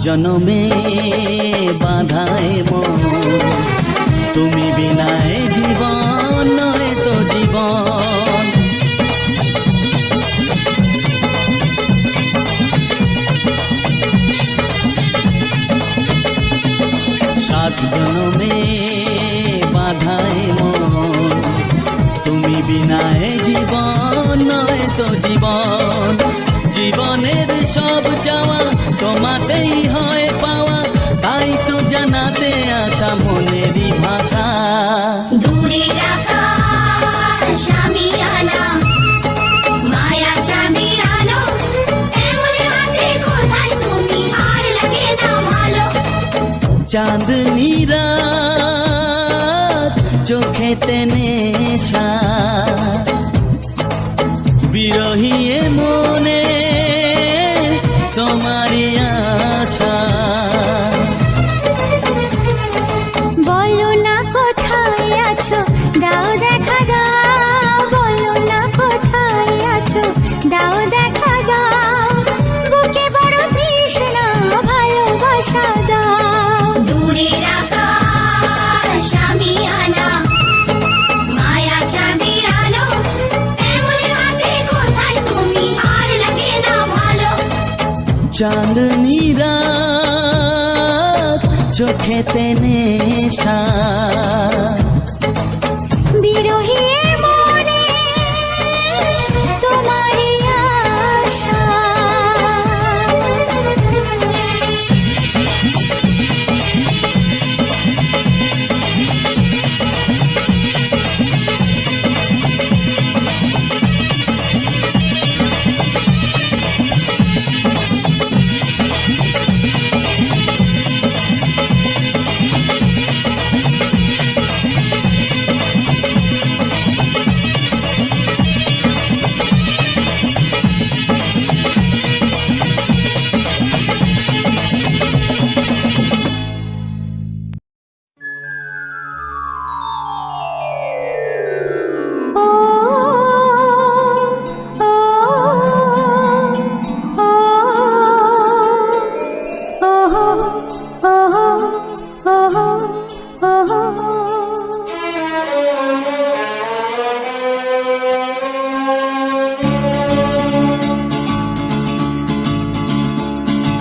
জনমে বাঁধায় মন, তুমি বিনায় জীবন নয় তো জীবন। 7 জনমে বাঁধায় মন, তুমি বিনায় জীবন নয় তো জীবন। জীবনের সব চাওয়া তোমাতেই হয় পাওয়া, তাই তো জানাতে আসা মনেরই ভাষা। দূরের আকাশ আমিয়ানা, মায়া চাঁদের আলো, এমন হাতে কোথায় তুমি আর লাগে না ভালো। চাঁদনি রাত চোখেতে নেশা, বিরহী এ মনে তোমারই আশা। বলো না কোথায় আছো, দাও দেখা দাও। বলো না কোথায় আছো, দাও দেখা দাও। বুকে বড় তৃষ্ণা, ভালোবাসা দাও। দূরের আকাশ আমিয়ানা, মায়া চাঁদের আলো, এমন হাতে কোথায় তুমি আর লাগে না ভালো। চাঁদনি রাত চোখেতে নেশা, বিরহী এ মনে তোমারই আশা।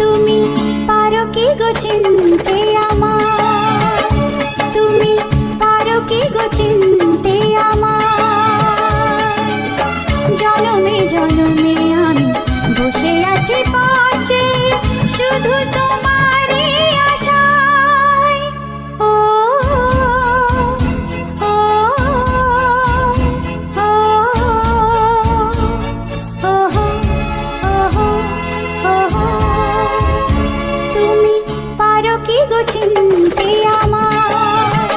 তুমি পারো কি গো চিনতে আমার, তুমি পারো কি গো চিনতে আমার। জনমে জনমে আমি বসে আছি পাশে, শুধু তোমারই আশায়। ও ও ও তুমি পারো কি গো চিনতে আমার,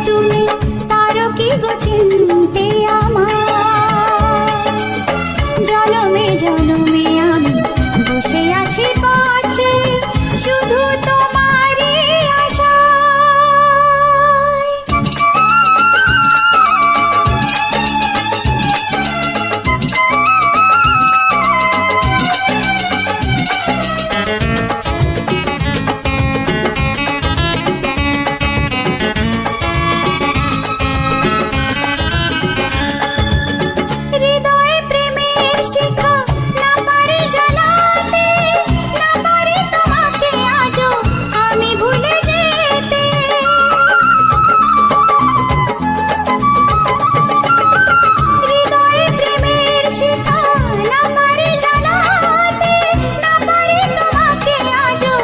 তুমি পারো কি গো চিনতে আমার। জনমে জনমে আমি বসে আছি পাশে, শুধু তোমারই আশায়। হৃদয়ে প্রেমের শিখা না পারি জ্বালাতে, না পারি তোমাকে আজও আমি ভুলে যেতে। হৃদয়ে প্রেমের শিখা না পারি জ্বালাতে, না পারি তোমাকে আজও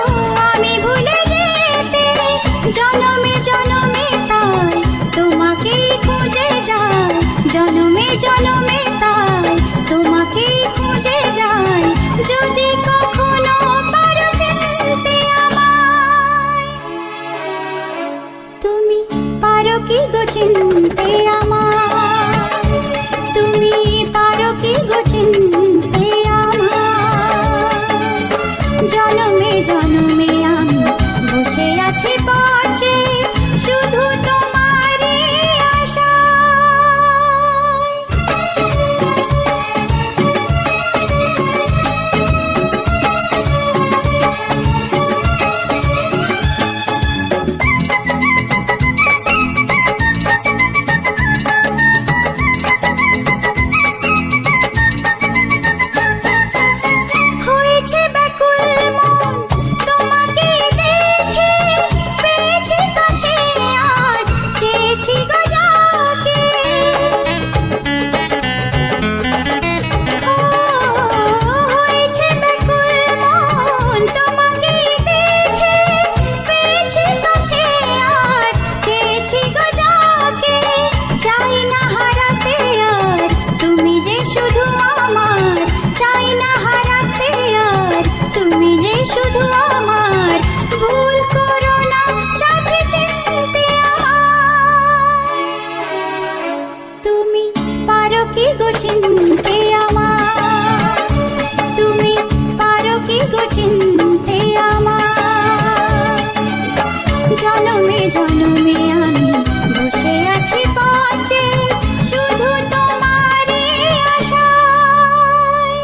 আমি ভুলে যেতে। জনমে জনমে তাই তোমাকেই খুঁজে যাই, জনমে জনমে তাই তোমাকেই খুঁজে যাই। যদি কখনো পারো চিনতে আমায়, তুমি পারো কি গো চিনতে আমায়, তুমি পারো কি গো চিনতে আমায়। জনমে জনমে আমি বসে আছি পাশে, শুধু তোমারই আশায়। পারো কি গো চিনতে আমার, তুমি পারো কি গো চিনতে আমার। জনমে জনমে আমি বসে আছি পথে, শুধু তোমারই আশায়।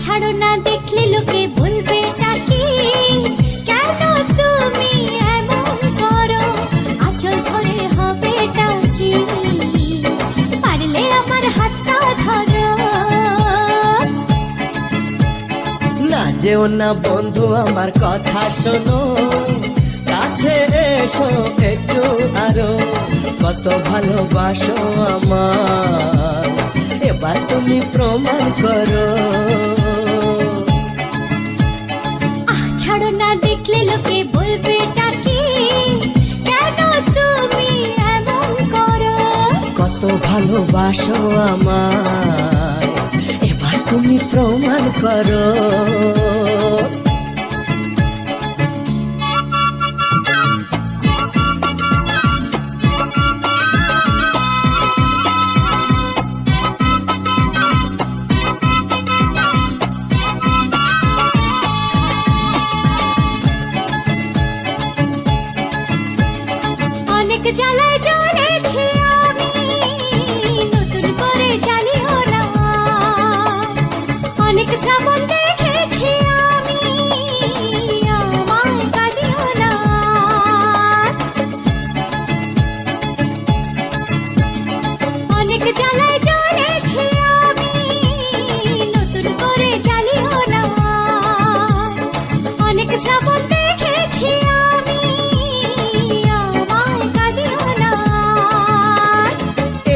ছাড়ো না, দেখলে লোকে বলবে নাকি, কেন তুমি এমন করো, আঁচল ধরে হবে নাকি, পারলে আমার হাতটা ধরো। না যেও না বন্ধু আমার কথা শোনো, কাছে এসো একটু আরো, কত ভালোবাসো আমার, এবার তুমি প্রমাণ করো। ছাড়ো না, দেখলে লোকে বলবে নাকি, কেন তুমি এমন করো, কত ভালোবাসো আমার, এবার তুমি প্রমাণ করো। অনেক জ্বালায় জ্বলেছি আমি, নতুন করে জ্বালিও না। অনেক শ্রাবণ দেখেছি আমি, আমায় কাঁদিও না। অনেক জ্বালায় জ্বলেছি আমি, নতুন করে জ্বালিও না। অনেক শ্রাবণ দেখেছি আমি,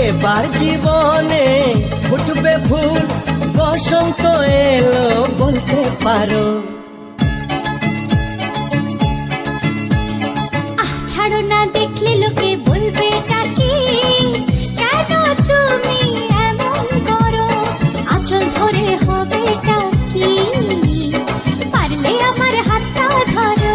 এবার জীবনে ফুটবে ফুল, বসন্ত এলো বলতে পারো। ছাড়ো না, দেখলে লোকে বলবে নাকি, কেন তুমি এমন করো, আঁচল ধরে হবে নাকি, পারলে আমার হাতটা ধরো।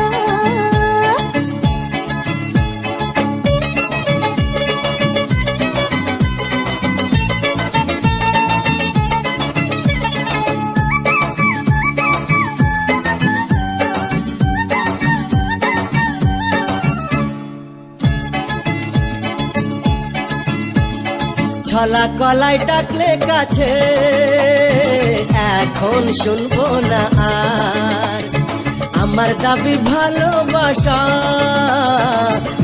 ছলা কলাই ডাকলে কাছে, এখন শুনবো না আর, আমার দাবি ভালোবাসা,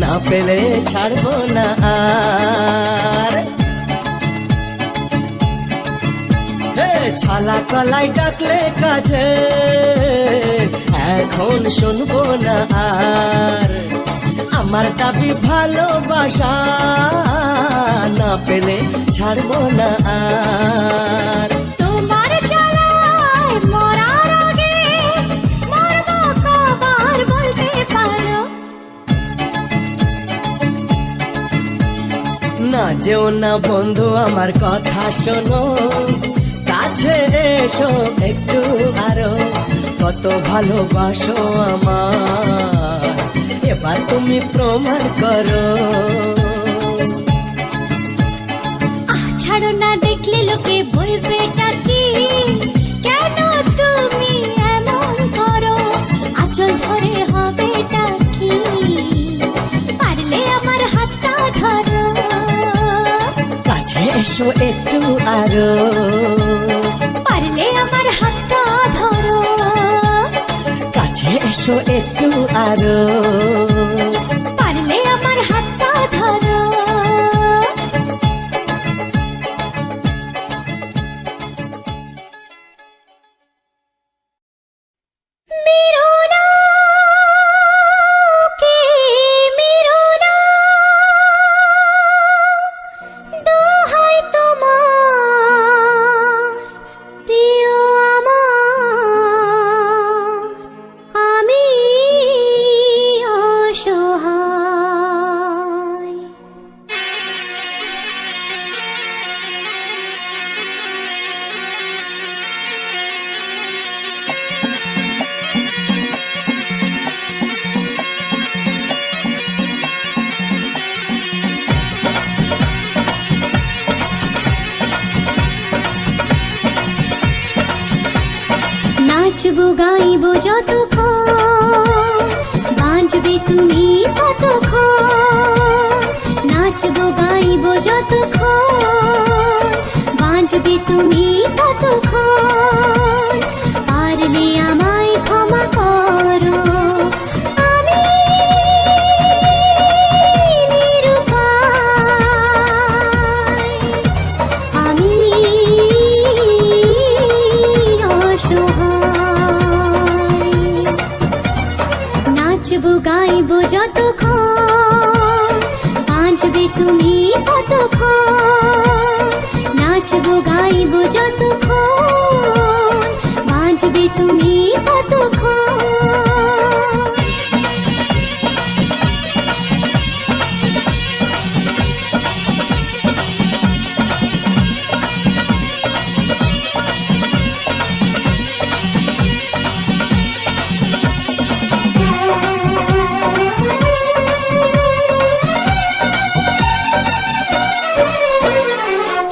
না পেলে ছাড়বো না আর। ছলা কলাই ডাকলে কাছে, এখন শুনবো না আর, আমার দাবি ভালোবাসা, না পেলে ছাড়বো না আর। তোমার জ্বালায় মরার আগে মরবো কবার বলতে পারো। না যেও না বন্ধু আমার কথা শোনো, কাছে এসো একটু আরো, কত ভালোবাসো আমার, এবার তুমি প্রমাণ করো। ছাড়ো না, দেখলে লোকে বলবে নাকি, কেন তুমি এমন করো, আঁচল ধরে হবে নাকি, পারলে আমার হাতটা ধরো। কাছে এসো একটু আরো, পারলে আমার হাতটা ধরো। কাছে এসো একটু আরো। নাচবো গাইবো যতক্ষণ বাঁচবে তুমি ততক্ষণ, নাচবো গাইবো যতক্ষণ বাঁচবে তুমি ততক্ষণ, পারলে আমায় ক্ষমা করো, আমি নিরুপায়, আমি অসহায়। নাচবো গাইবো যতক্ষণ বাঁচবে তুমি ততক্ষণ, নাচবো গাইবো যতক্ষণ বাঁচবে তুমি ততক্ষণ।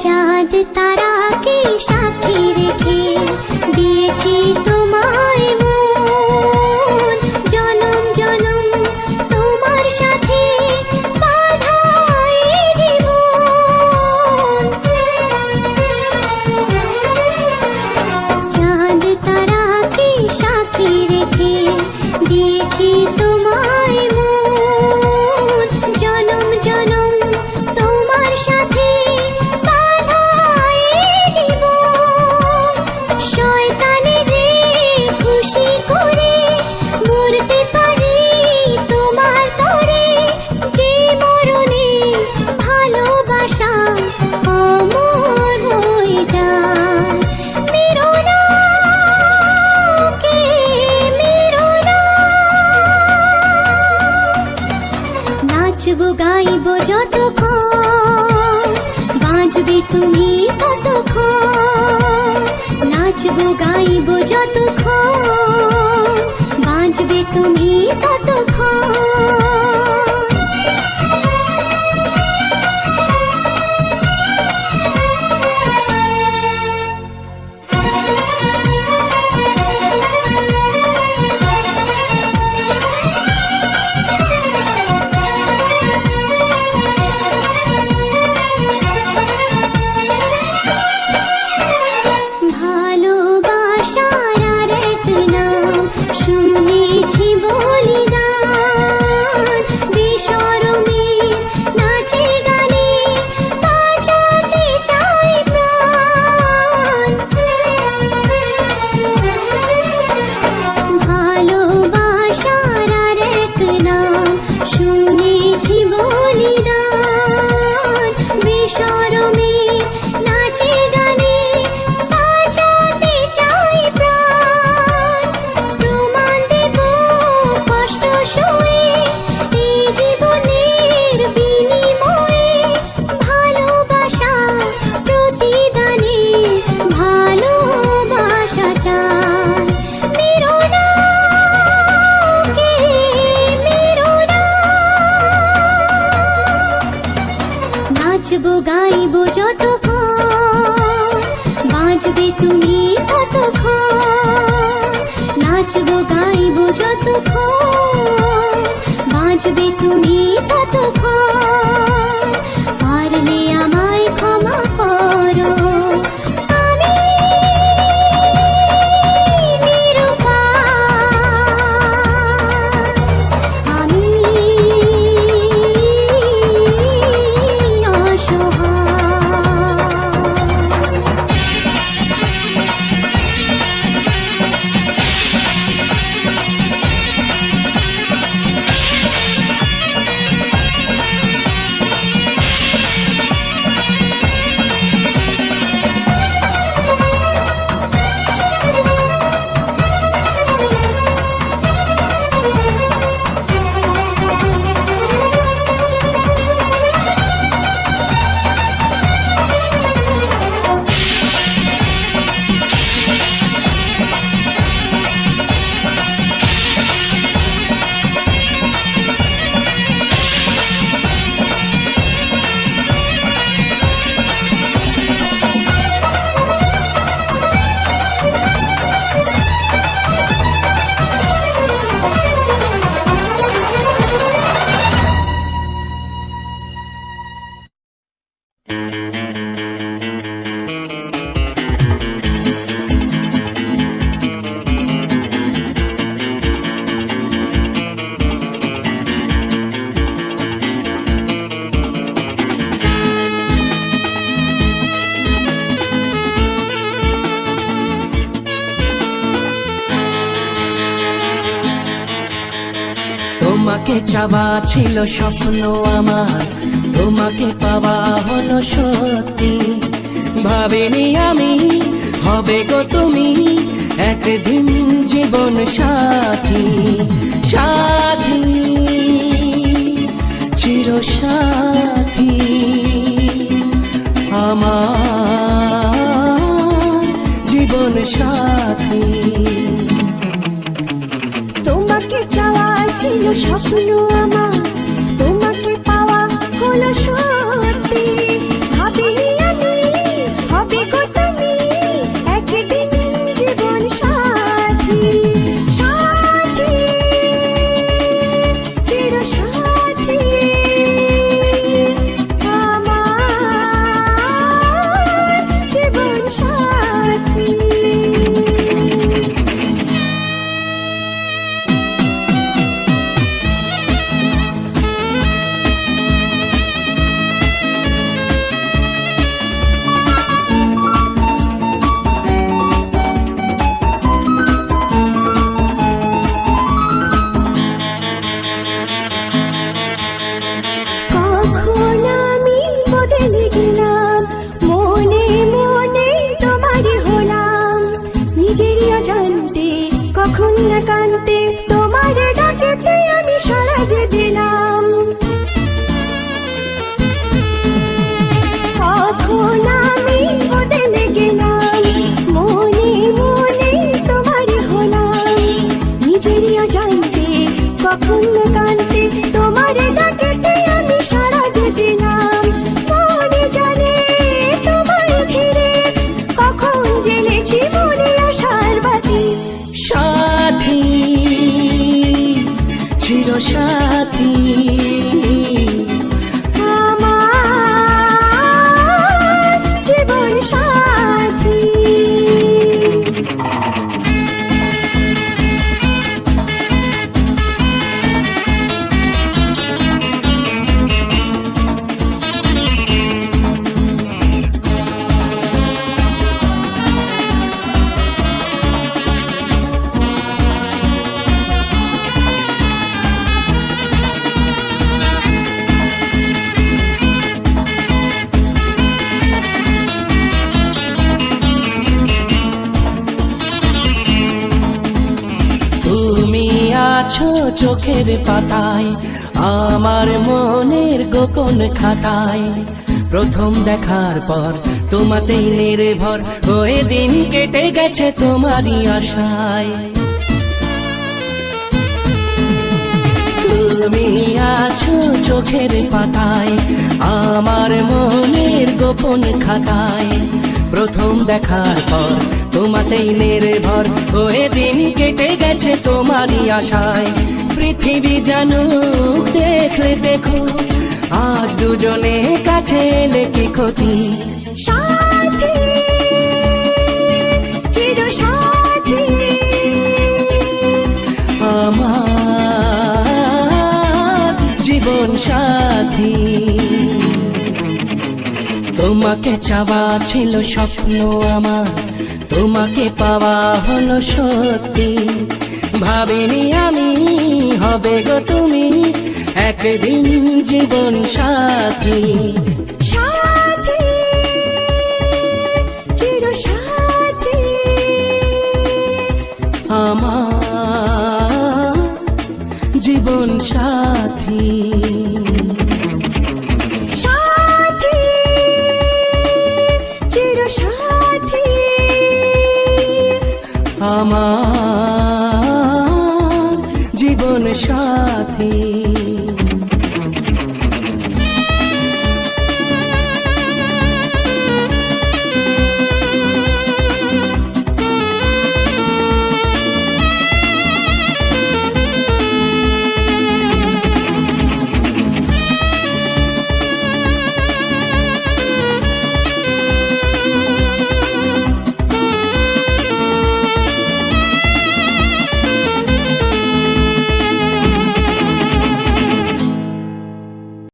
চাঁদ তারাকে সাক্ষী রেখে দিয়েছি তোমায় মন, জনম জনম তোমার সাথে বাঁধা এই জীবন। চাঁদ তারাকে সাক্ষী রেখে দিয়েছি তোমায় মন, জনম জনম তোমার সাথে বাঁধা এই জীবন। শয়তানের রে খুশি করে মরতে পারি তোমার তরে, যে মরণে ভালোবাসা অমর হয়ে যায়। মেরো না কে মেরো না, নাচবো গাইবো যতক্ষণ বাঁচবে তুমি ততক্ষণ, নাচবো গাইবো যতক্ষণ বাঁচবে তুমি ততক্ষণ। ভালোবাসার আর এক নাম শুনেছি বলিদান, বেশরমে নাচে গানে বাঁচাতে চাই প্রাণ। ভালোবাসার আর এক নাম শুনেছি বলিদান, বেশরমে নাচে গানে বাঁচাতে চাই প্রাণ। প্রমাণ দেব কষ্ট সয়ে এই জীবনের বিনিময়ে, ভালোবাসা প্রতিদানে ভালোবাসা চাই। মেরো না কে মেরো না, নাচবো গাইবো যতক্ষণ বাঁচবে তুমি ততক্ষণ, নাচবো গাইবো যতক্ষণ বাঁচবে তুমি ততক্ষণ, পারলে আমায় ক্ষমা করো, আমি নিরুপায়, আমি অসহায়। তোমাকে চাওয়া ছিল স্বপ্ন আমার, তোমাকে পাওয়া হলো সত্যি। ভাবিনি আমি হবে গো তুমি একদিন জীবন সাথী, সাথী চির সাথী আমার জীবন সাথী। তোমাকে চাওয়া ছিল স্বপ্ন আমার, তোমাকে পাওয়া হলো সত্যি। ভাবিনি আমি হবে গো তুমি একদিন জীবন সাথী, সাথী চির সাথী আমার জীবন সাথী। কখন আমি বদলে গেলাম, মনে মনে তোমারই হলাম, নিজেরই অজান্তে কখন না কান্তে তোমার ডাকেতে আমি সাড়া যে দিলাম। কখন আমি বদলে গেলাম, মনে মনে তোমারই হলাম, নিজেরই অজান্তে কখন না কান্তে তোমার ডাকেতে আমি সাড়া যে দিলাম। মনে জানে তোমার ঘিরে কখন জ্বেলেছি মনে আশার বাতি, সাথী চির সাথী আমার জীবন সাথী। তুমি আছো চোখের পাতায়, আমার মনের গোপন খাতায়। প্রথম দেখার পর তোমাতেই নির্ভর হয়ে দিন কেটে গেছে তোমারই আশায়। তুমি আছো চোখের পাতায়, আমার মনের গোপন খাতায়। প্রথম দেখার পর তোমাতেই নির্ভর হয়ে দিন কেটে গেছে তোমারই আশায়। পৃথিবী জানুক দেখলে দেখো আজ দুজনে কাছে এলে কি ক্ষতি, সাথী চির সাথী আমার জীবন সাথী। তোমাকে চাওয়া ছিল স্বপ্ন আমার, তোমাকে পাওয়া হলো সত্যি। ভাবিনি আমি হবে গো তুমি একদিন জীবন সাথী, সাথী চির সাথী আমার জীবন সাথী, সাথী চির সাথী আমার জীবন সাথী।